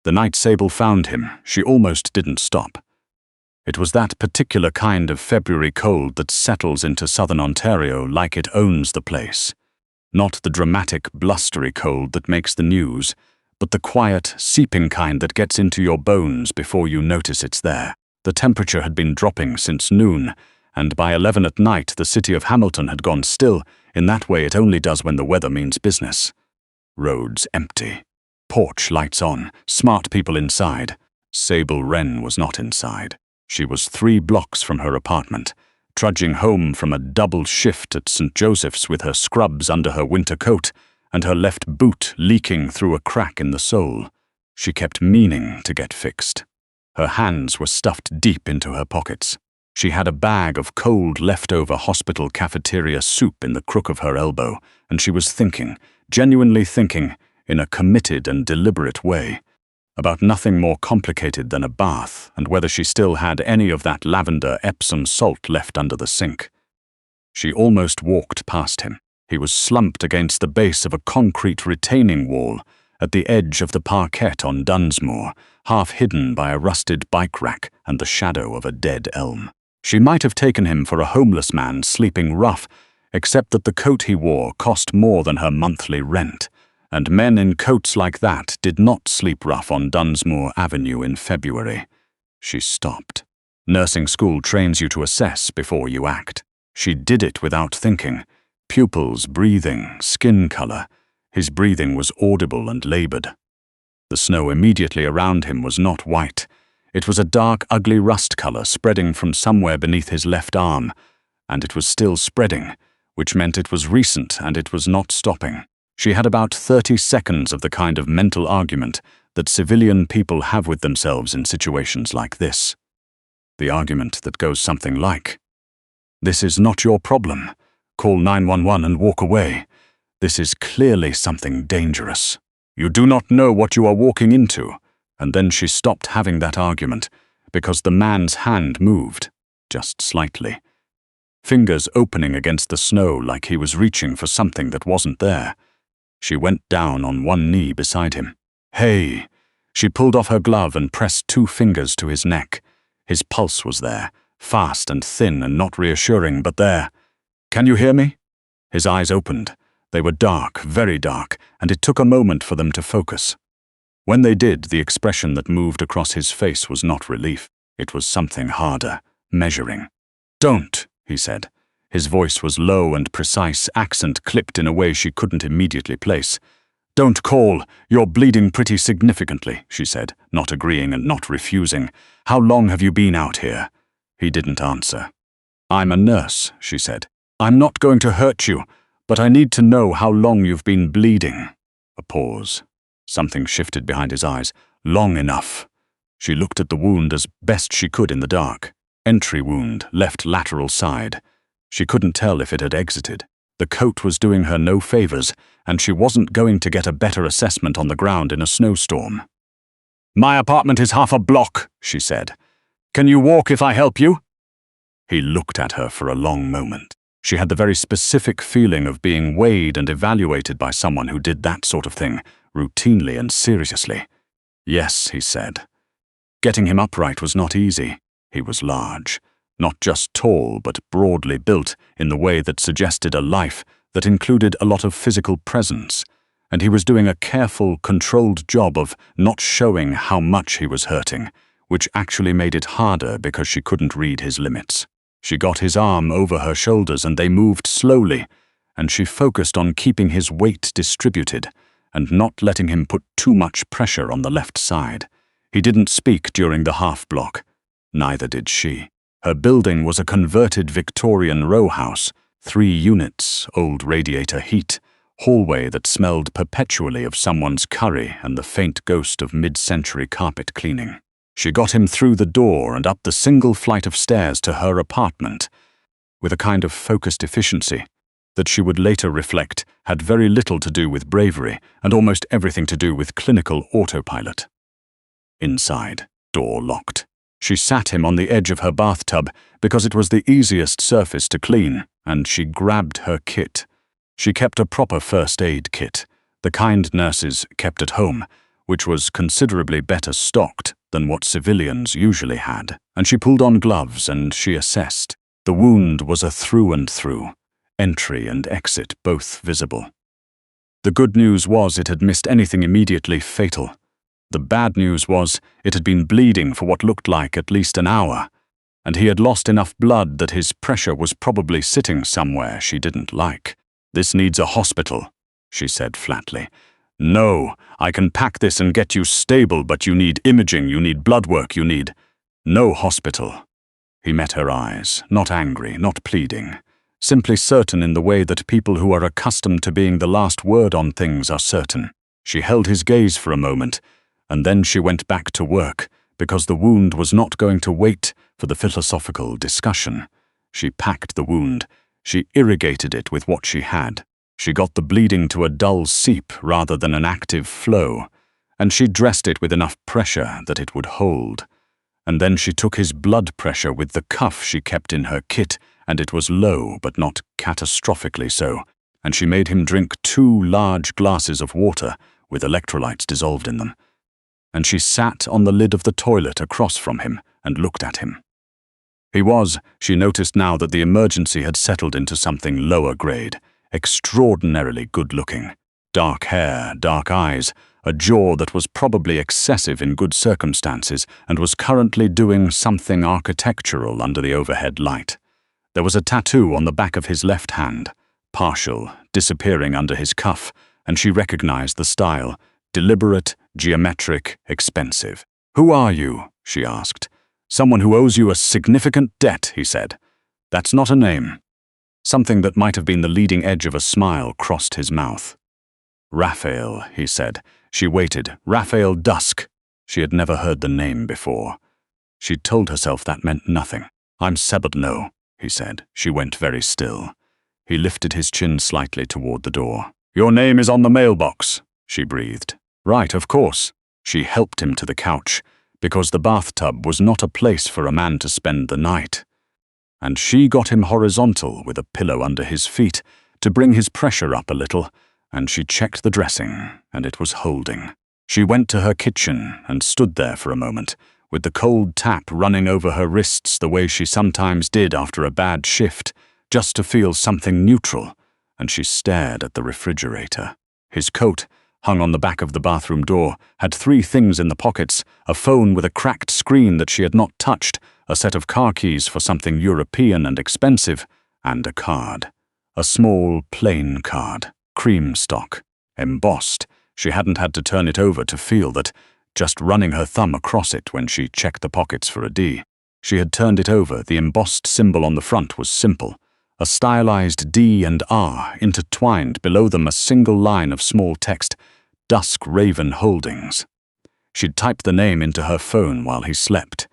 The night Sable found him, she almost didn't stop. It was that particular kind of February cold that settles into southern Ontario like it owns the place. Not the dramatic, blustery cold that makes the news, but the quiet, seeping kind that gets into your bones before you notice it's there. The temperature had been dropping since noon, and by 11 at night the city of Hamilton had gone still, in that way it only does when the weather means business. Roads empty. Porch lights on, smart people inside. Sable Wren was not inside. She was 3 blocks from her apartment, trudging home from a double shift at St. Joseph's with her scrubs under her winter coat and her left boot leaking through a crack in the sole. She kept meaning to get fixed. Her hands were stuffed deep into her pockets. She had a bag of cold leftover hospital cafeteria soup in the crook of her elbow, and she was thinking, genuinely thinking, in a committed and deliberate way, about nothing more complicated than a bath and whether she still had any of that lavender Epsom salt left under the sink. She almost walked past him. He was slumped against the base of a concrete retaining wall at the edge of the parquet on Dunsmore, half hidden by a rusted bike rack and the shadow of a dead elm. She might have taken him for a homeless man sleeping rough, except that the coat he wore cost more than her monthly rent, and men in coats like that did not sleep rough on Dunsmore Avenue in February. She stopped. Nursing school trains you to assess before you act. She did it without thinking. Pupils, breathing, skin color. His breathing was audible and labored. The snow immediately around him was not white. It was a dark, ugly rust color spreading from somewhere beneath his left arm, and it was still spreading, which meant it was recent and it was not stopping. She had about 30 seconds of the kind of mental argument that civilian people have with themselves in situations like this. The argument that goes something like, "This is not your problem. Call 911 and walk away. This is clearly something dangerous. You do not know what you are walking into." And then she stopped having that argument because the man's hand moved, just slightly. Fingers opening against the snow like he was reaching for something that wasn't there. She went down on one knee beside him. "Hey!" She pulled off her glove and pressed 2 fingers to his neck. His pulse was there, fast and thin and not reassuring, but there. "Can you hear me?" His eyes opened. They were dark, very dark, and it took a moment for them to focus. When they did, the expression that moved across his face was not relief. It was something harder, measuring. "Don't," he said. His voice was low and precise, accent clipped in a way she couldn't immediately place. "Don't call. You're bleeding pretty significantly," she said, not agreeing and not refusing. "How long have you been out here?" He didn't answer. "I'm a nurse," she said. "I'm not going to hurt you, but I need to know how long you've been bleeding." A pause. Something shifted behind his eyes. "Long enough." She looked at the wound as best she could in the dark. Entry wound, left lateral side. She couldn't tell if it had exited. The coat was doing her no favors, and she wasn't going to get a better assessment on the ground in a snowstorm. "My apartment is half a block," she said. "Can you walk if I help you?" He looked at her for a long moment. She had the very specific feeling of being weighed and evaluated by someone who did that sort of thing, routinely and seriously. "Yes," he said. Getting him upright was not easy. He was large. Not just tall, but broadly built in the way that suggested a life that included a lot of physical presence, and he was doing a careful, controlled job of not showing how much he was hurting, which actually made it harder because she couldn't read his limits. She got his arm over her shoulders and they moved slowly, and she focused on keeping his weight distributed and not letting him put too much pressure on the left side. He didn't speak during the half block. Neither did she. Her building was a converted Victorian row house, 3 units, old radiator heat, hallway that smelled perpetually of someone's curry and the faint ghost of mid-century carpet cleaning. She got him through the door and up the single flight of stairs to her apartment, with a kind of focused efficiency that she would later reflect had very little to do with bravery and almost everything to do with clinical autopilot. Inside, door locked. She sat him on the edge of her bathtub because it was the easiest surface to clean, and she grabbed her kit. She kept a proper first aid kit, the kind nurses kept at home, which was considerably better stocked than what civilians usually had, and she pulled on gloves and she assessed. The wound was a through and through, entry and exit both visible. The good news was it had missed anything immediately fatal. The bad news was it had been bleeding for what looked like at least an hour, and he had lost enough blood that his pressure was probably sitting somewhere she didn't like. "This needs a hospital," she said flatly. "No, I can pack this and get you stable, but you need imaging, you need blood work, you need—" "No hospital." He met her eyes, not angry, not pleading, simply certain in the way that people who are accustomed to being the last word on things are certain. She held his gaze for a moment, and then she went back to work, because the wound was not going to wait for the philosophical discussion. She packed the wound. She irrigated it with what she had. She got the bleeding to a dull seep rather than an active flow, and she dressed it with enough pressure that it would hold. And then she took his blood pressure with the cuff she kept in her kit, and it was low but not catastrophically so, and she made him drink 2 large glasses of water with electrolytes dissolved in them. And she sat on the lid of the toilet across from him and looked at him. He was, she noticed now that the emergency had settled into something lower grade, extraordinarily good-looking. Dark hair, dark eyes, a jaw that was probably excessive in good circumstances and was currently doing something architectural under the overhead light. There was a tattoo on the back of his left hand, partial, disappearing under his cuff, and she recognized the style, deliberate, geometric, expensive. "Who are you?" she asked. "Someone who owes you a significant debt," he said. "That's not a name." Something that might have been the leading edge of a smile crossed his mouth. "Raphael," he said. She waited. Raphael Dusk. She had never heard the name before. She'd told herself that meant nothing. "I'm Sebadno," he said. She went very still. He lifted his chin slightly toward the door. "Your name is on the mailbox," she breathed. "Right, of course." She helped him to the couch, because the bathtub was not a place for a man to spend the night. And she got him horizontal with a pillow under his feet to bring his pressure up a little, and she checked the dressing, and it was holding. She went to her kitchen and stood there for a moment, with the cold tap running over her wrists the way she sometimes did after a bad shift, just to feel something neutral, and she stared at the refrigerator. His coat, hung on the back of the bathroom door, had 3 things in the pockets: a phone with a cracked screen that she had not touched, a set of car keys for something European and expensive, and a card. A small, plain card, cream stock, embossed. She hadn't had to turn it over to feel that, just running her thumb across it when she checked the pockets for a D. She had turned it over. The embossed symbol on the front was simple. A stylized D and R intertwined, below them a single line of small text: Dusk Raven Holdings. She'd typed the name into her phone while he slept.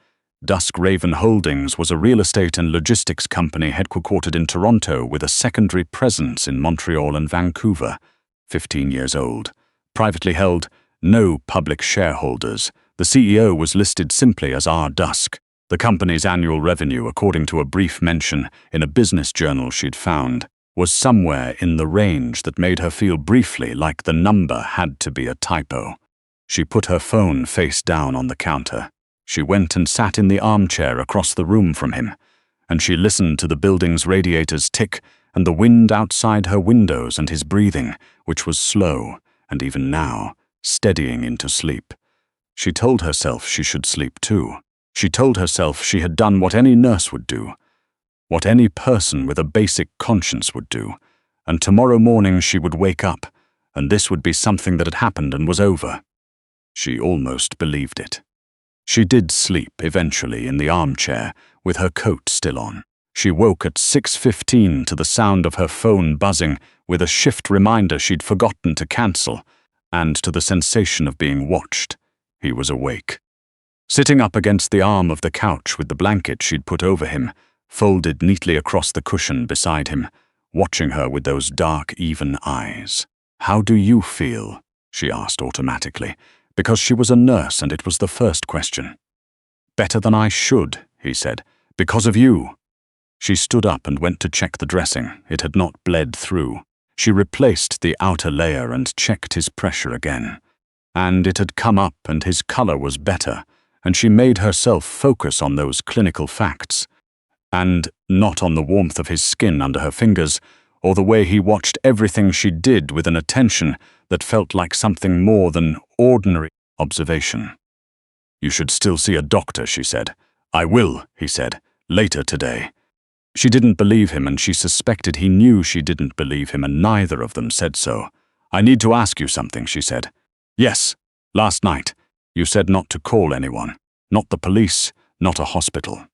Dusk Raven Holdings was a real estate and logistics company headquartered in Toronto with a secondary presence in Montreal and Vancouver. 15 years old. Privately held, no public shareholders. The CEO was listed simply as R. Dusk. The company's annual revenue, according to a brief mention in a business journal she'd found, was somewhere in the range that made her feel briefly like the number had to be a typo. She put her phone face down on the counter. She went and sat in the armchair across the room from him, and she listened to the building's radiators tick and the wind outside her windows and his breathing, which was slow, and even now, steadying into sleep. She told herself she should sleep too. She told herself she had done what any nurse would do, what any person with a basic conscience would do, and tomorrow morning she would wake up, and this would be something that had happened and was over. She almost believed it. She did sleep, eventually, in the armchair, with her coat still on. She woke at 6:15 to the sound of her phone buzzing, with a shift reminder she'd forgotten to cancel, and to the sensation of being watched. He was awake. Sitting up against the arm of the couch with the blanket she'd put over him, folded neatly across the cushion beside him, watching her with those dark, even eyes. "How do you feel?" she asked automatically, because she was a nurse and it was the first question. "Better than I should," he said, "because of you." She stood up and went to check the dressing. It had not bled through. She replaced the outer layer and checked his pressure again. And it had come up and his color was better, and she made herself focus on those clinical facts, and not on the warmth of his skin under her fingers, or the way he watched everything she did with an attention that felt like something more than ordinary observation. "You should still see a doctor," she said. "I will," he said, "later today." She didn't believe him, and she suspected he knew she didn't believe him, and neither of them said so. "I need to ask you something," she said. "Yes, last night, you said not to call anyone, not the police, not a hospital."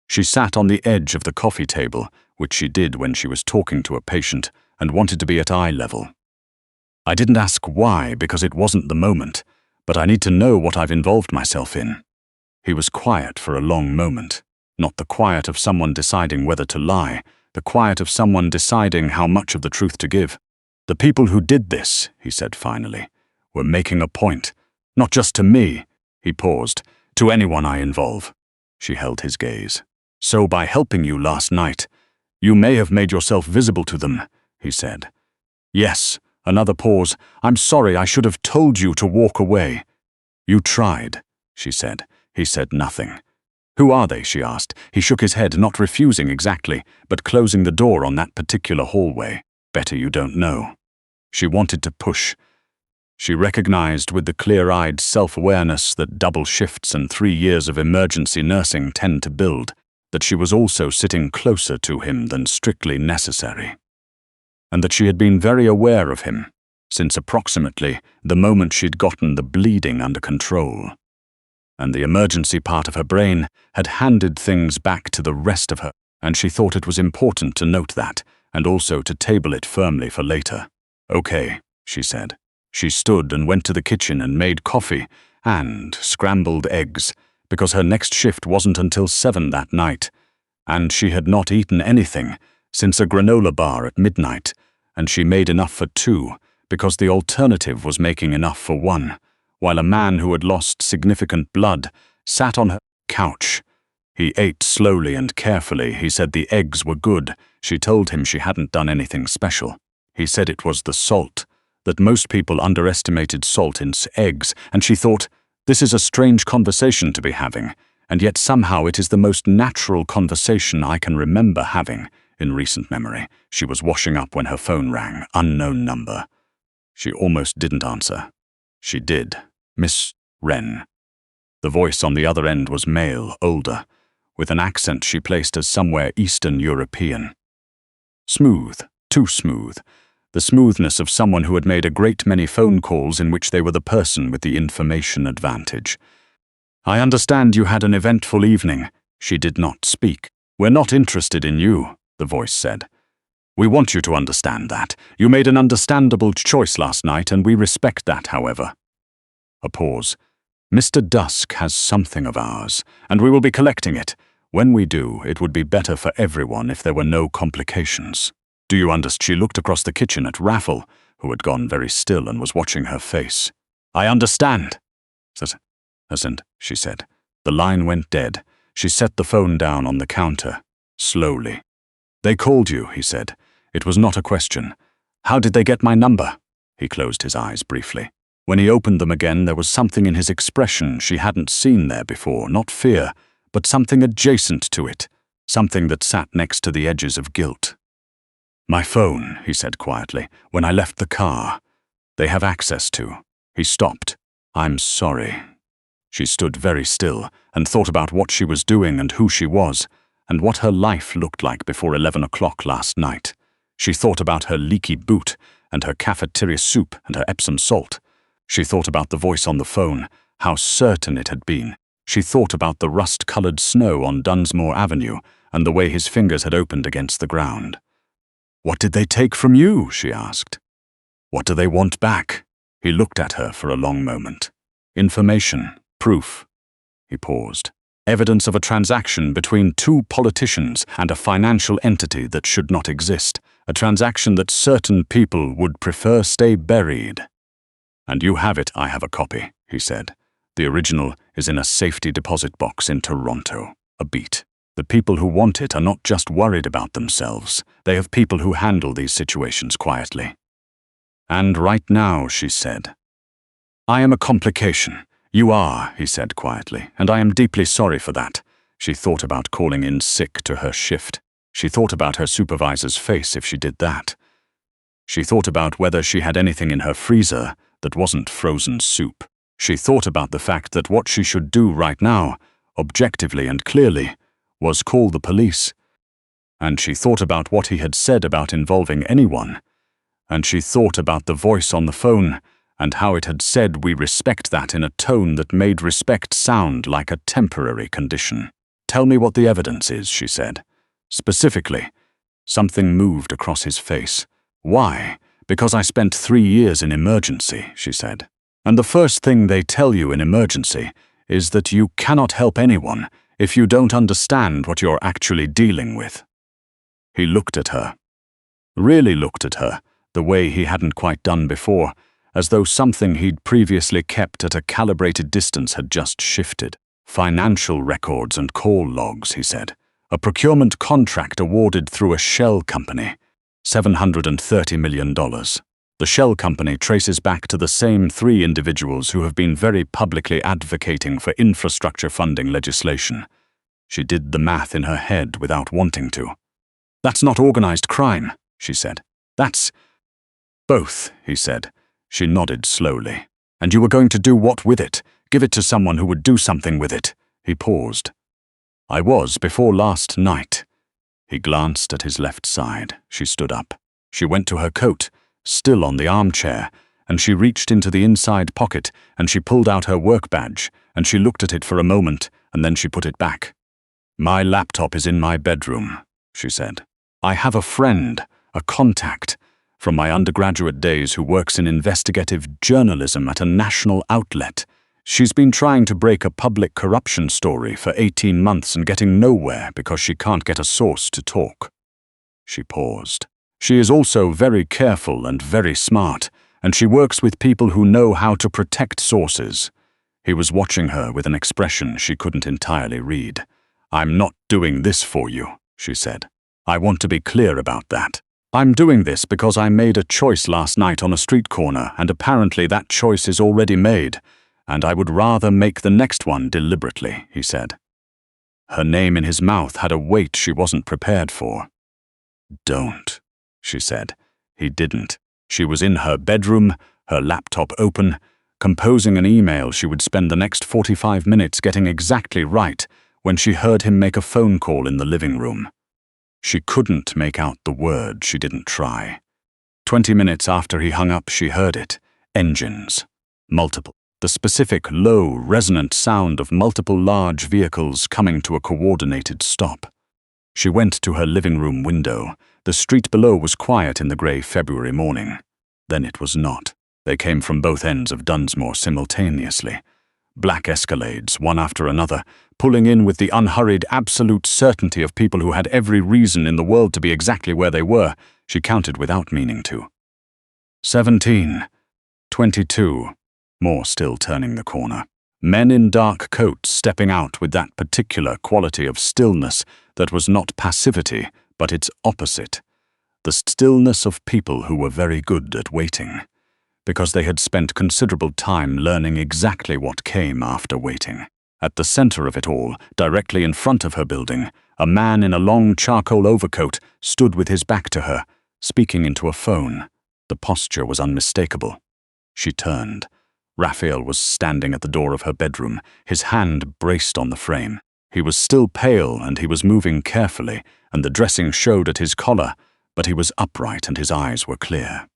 She sat on the edge of the coffee table, which she did when she was talking to a patient, and wanted to be at eye level. "I didn't ask why, because it wasn't the moment, but I need to know what I've involved myself in." He was quiet for a long moment, not the quiet of someone deciding whether to lie, the quiet of someone deciding how much of the truth to give. "The people who did this," he said finally, "were making a point, not just to me," he paused, "to anyone I involve." She held his gaze. "So by helping you last night, you may have made yourself visible to them," he said. "Yes." Another pause. "I'm sorry, I should have told you to walk away." "You tried," she said. He said nothing. "Who are they?" she asked. He shook his head, not refusing exactly, but closing the door on that particular hallway. "Better you don't know." She wanted to push. She recognized with the clear-eyed self-awareness that double shifts and 3 years of emergency nursing tend to build, that she was also sitting closer to him than strictly necessary, and that she had been very aware of him since approximately the moment she'd gotten the bleeding under control. And the emergency part of her brain had handed things back to the rest of her, and she thought it was important to note that, and also to table it firmly for later. "Okay," she said. She stood and went to the kitchen and made coffee and scrambled eggs, because her next shift wasn't until 7 that night, and she had not eaten anything since a granola bar at midnight, and she made enough for 2, because the alternative was making enough for 1, while a man who had lost significant blood sat on her couch. He ate slowly and carefully. He said the eggs were good. She told him she hadn't done anything special. He said it was the salt, that most people underestimated salt in eggs, and she thought, this is a strange conversation to be having, and yet somehow it is the most natural conversation I can remember having in recent memory. She was washing up when her phone rang, unknown number. She almost didn't answer. She did. "Miss Wren." The voice on the other end was male, older, with an accent she placed as somewhere Eastern European. Smooth, too smooth. The smoothness of someone who had made a great many phone calls in which they were the person with the information advantage. "I understand you had an eventful evening." She did not speak. "We're not interested in you," the voice said. "We want you to understand that. You made an understandable choice last night, and we respect that, however." A pause. "Mr. Dusk has something of ours, and we will be collecting it. When we do, it would be better for everyone if there were no complications. Do you understand?" She looked across the kitchen at Raffle, who had gone very still and was watching her face. "I understand." "Hasn't," she said. The line went dead. She set the phone down on the counter, slowly. "They called you," he said. It was not a question. "How did they get my number?" He closed his eyes briefly. When he opened them again, there was something in his expression she hadn't seen there before, not fear, but something adjacent to it, something that sat next to the edges of guilt. "My phone," he said quietly, "when I left the car. They have access to." He stopped. "I'm sorry." She stood very still and thought about what she was doing and who she was, and what her life looked like before 11 o'clock last night. She thought about her leaky boot and her cafeteria soup and her Epsom salt. She thought about the voice on the phone, how certain it had been. She thought about the rust-colored snow on Dunsmore Avenue and the way his fingers had opened against the ground. "What did they take from you?" she asked. "What do they want back?" He looked at her for a long moment. "Information, proof." He paused. "Evidence of a transaction between 2 politicians and a financial entity that should not exist, a transaction that certain people would prefer stay buried." "And you have it." "I have a copy," he said. "The original is in a safety deposit box in Toronto." A beat. The people who want it are not just worried about themselves. They have people who handle these situations quietly. "And right now," she said, I am a complication. You are, he said quietly, and I am deeply sorry for that. She thought about calling in sick to her shift. She thought about her supervisor's face if she did that. She thought about whether she had anything in her freezer that wasn't frozen soup. She thought about the fact that what she should do right now, objectively and clearly, was call the police. And she thought about what he had said about involving anyone. And she thought about the voice on the phone and how it had said we respect that in a tone that made respect sound like a temporary condition. Tell me what the evidence is, she said. Specifically. Something moved across his face. Why? Because I spent 3 years in emergency, she said. And the first thing they tell you in emergency is that you cannot help anyone if you don't understand what you're actually dealing with. He looked at her. Really looked at her, the way he hadn't quite done before, as though something he'd previously kept at a calibrated distance had just shifted. Financial records and call logs, he said. A procurement contract awarded through a shell company. $730 million. The shell company traces back to the same 3 individuals who have been very publicly advocating for infrastructure funding legislation. She did the math in her head without wanting to. That's not organized crime, she said. That's both, he said. She nodded slowly. And you were going to do what with it? Give it to someone who would do something with it. He paused. I was before last night. He glanced at his left side. She stood up. She went to her coat, still on the armchair, and she reached into the inside pocket, and she pulled out her work badge, and she looked at it for a moment, and then she put it back. My laptop is in my bedroom, she said. I have a friend, a contact, from my undergraduate days who works in investigative journalism at a national outlet. She's been trying to break a public corruption story for 18 months and getting nowhere because she can't get a source to talk. She paused. She is also very careful and very smart, and she works with people who know how to protect sources. He was watching her with an expression she couldn't entirely read. I'm not doing this for you, she said. I want to be clear about that. I'm doing this because I made a choice last night on a street corner, and apparently that choice is already made. And I would rather make the next one deliberately, he said. Her name in his mouth had a weight she wasn't prepared for. Don't, she said. He didn't. She was in her bedroom, her laptop open, composing an email she would spend the next 45 minutes getting exactly right when she heard him make a phone call in the living room. She couldn't make out the word, she didn't try. 20 minutes after he hung up, she heard it. Engines. Multiple. The specific low, resonant sound of multiple large vehicles coming to a coordinated stop. She went to her living room window. The street below was quiet in the grey February morning. Then it was not. They came from both ends of Dunsmore simultaneously. Black Escalades, one after another, pulling in with the unhurried absolute certainty of people who had every reason in the world to be exactly where they were, she counted without meaning to. 17. 22. More still turning the corner. Men in dark coats stepping out with that particular quality of stillness that was not passivity, but its opposite. The stillness of people who were very good at waiting, because they had spent considerable time learning exactly what came after waiting. At the center of it all, directly in front of her building, a man in a long charcoal overcoat stood with his back to her, speaking into a phone. The posture was unmistakable. She turned. Raphael was standing at the door of her bedroom, his hand braced on the frame. He was still pale and he was moving carefully, and the dressing showed at his collar, but he was upright and his eyes were clear.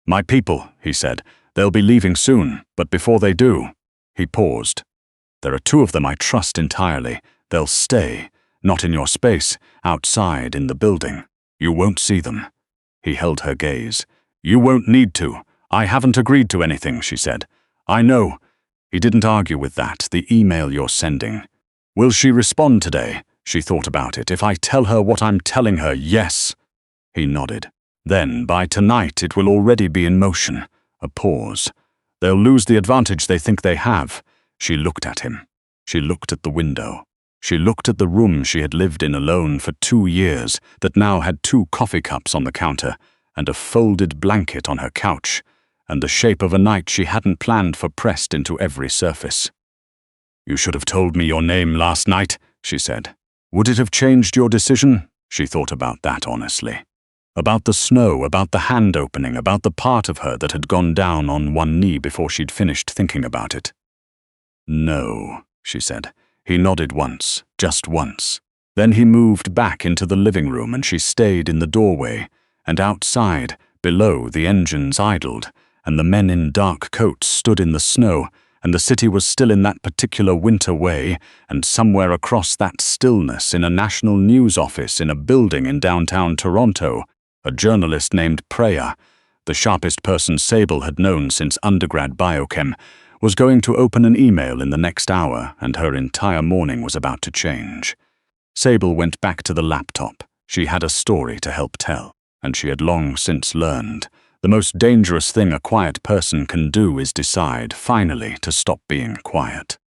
My people, he said, they'll be leaving soon, but before they do, he paused. There are 2 of them I trust entirely. They'll stay, not in your space, outside in the building. You won't see them. He held her gaze. You won't need to. I haven't agreed to anything, she said. I know. He didn't argue with that, the email you're sending. Will she respond today? She thought about it. If I tell her what I'm telling her, yes. He nodded. Then, by tonight, it will already be in motion. A pause. They'll lose the advantage they think they have. She looked at him. She looked at the window. She looked at the room she had lived in alone for 2 years, that now had 2 coffee cups on the counter and a folded blanket on her couch, and the shape of a night she hadn't planned for pressed into every surface. "You should have told me your name last night," she said. "Would it have changed your decision?" She thought about that honestly. About the snow, about the hand opening, about the part of her that had gone down on one knee before she'd finished thinking about it. "No," she said. He nodded once, just once. Then he moved back into the living room and she stayed in the doorway, and outside, below, the engines idled, and the men in dark coats stood in the snow, and the city was still in that particular winter way, and somewhere across that stillness, in a national news office in a building in downtown Toronto, a journalist named Preya, the sharpest person Sable had known since undergrad biochem, was going to open an email in the next hour, and her entire morning was about to change. Sable went back to the laptop. She had a story to help tell, and she had long since learned. The most dangerous thing a quiet person can do is decide, finally, to stop being quiet.